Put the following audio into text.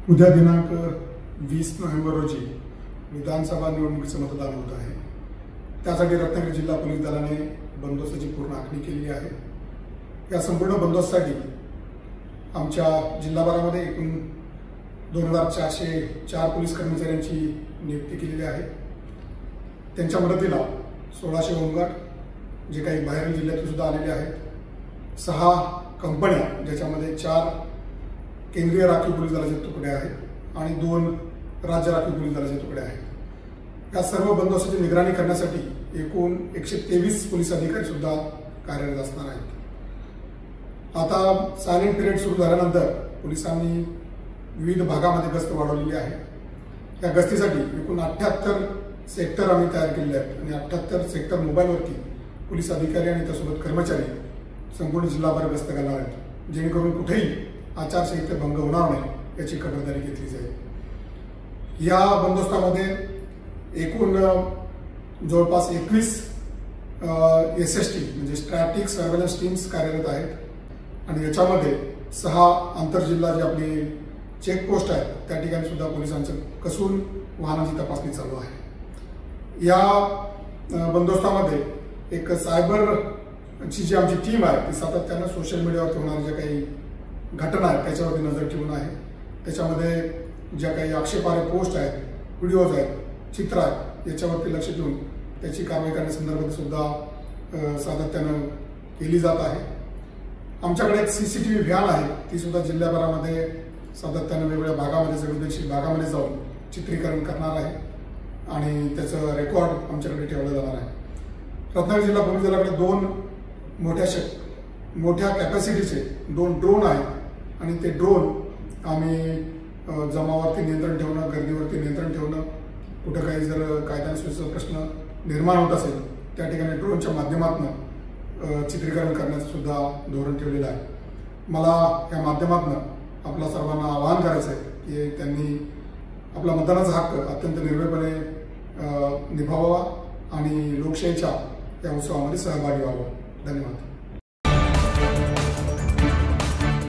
उद्या दिनांक 20 नोव्हेंबर रोजी विधानसभा निवडणुकीचं मतदान होत आहे। त्यासाठी रत्नागिरी जिल्हा पोलीस दलाने बंदोबस्ताची पूर्ण आखणी केली आहे। या संपूर्ण बंदोबस्तासाठी आमच्या जिल्हाभरामध्ये एकूण 2404 पोलीस कर्मचाऱ्यांची नियुक्ती केलेली आहे। त्यांच्या मदतीला 1600 होमगार्ड जे काही बाहेरील जिल्ह्यातून सुद्धा आलेले आहेत, 6 कंपन्या ज्याच्यामध्ये 4 केंद्रीय राखीव पोलीस दलाचे तुकडे आहेत आणि 2 राज्य राखीव पोलीस दलाचे तुकडे आहेत। या सर्व बंदोबस्ताची निगराणी करण्यासाठी एकूण 123 पोलीस अधिकारी सुद्धा कार्यरत असणार आहेत। आता सायलेंट पिरियड सुरू झाल्यानंतर पोलिसांनी विविध भागामध्ये गस्त वाढवलेली आहे। या गस्तीसाठी एकूण 78 सेक्टर आम्ही तयार केलेले आहेत आणि 78 सेक्टर मोबाईलवरती पोलीस अधिकारी आणि त्यासोबत कर्मचारी संपूर्ण जिल्हाभर गस्त करणार आहेत, जेणेकरून कुठेही आचारसंहिता भंग होणार नाही याची खबरदारी घेतली जाईल। या बंदोबस्तामध्ये एकूण जवळपास 21 SST म्हणजे स्ट्रॅटेजिक सर्व्हेलन्स टीम्स कार्यरत आहेत आणि याच्यामध्ये 6 आंतरजिल्हा जे आपली चेकपोस्ट आहेत त्या ठिकाणी सुद्धा पोलिसांचं कसून वाहनाची तपासणी चालू आहे। या बंदोबस्तामध्ये एक सायबरची जी आमची टीम आहे ती सातत्यानं सोशल मीडियावरती होणाऱ्या ज्या काही घटना आहेत त्याच्यावरती नजर ठेवून आहे। त्याच्यामध्ये ज्या काही आक्षेपार्ह पोस्ट आहेत, व्हिडिओज आहेत, चित्र आहेत याच्यावरती लक्ष देऊन त्याची कारवाई करण्यासंदर्भात सुद्धा सातत्यानं केली जात आहे। आमच्याकडे एक CCTV व्हॅन आहे, ती सुद्धा जिल्ह्याभरामध्ये सातत्यानं वेगवेगळ्या भागामध्ये संवेदनशील भागामध्ये जाऊन चित्रीकरण करणार आहे आणि त्याचं रेकॉर्ड आमच्याकडे ठेवलं जाणार आहे। रत्नागिरी जिल्हा पोलीस दलाकडे 2 मोठ्या कॅपॅसिटीचे 2 ड्रोन आहेत आणि ते ड्रोन आम्ही जमावावरती नियंत्रण ठेवणं, गर्दीवरती नियंत्रण ठेवणं, कुठं काही जर कायदा आणि सुव्यवस्थेचा प्रश्न निर्माण होत असेल त्या ठिकाणी ड्रोनच्या माध्यमातून चित्रीकरण करण्याचं सुद्धा धोरण ठेवलेलं आहे। मला या माध्यमातून आपल्या सर्वांना आवाहन करायचं आहे की त्यांनी आपला मतदानाचा हक्क अत्यंत निर्भयपणे निभावावा आणि लोकशाहीच्या या उत्सवामध्ये सहभागी व्हावं। धन्यवाद।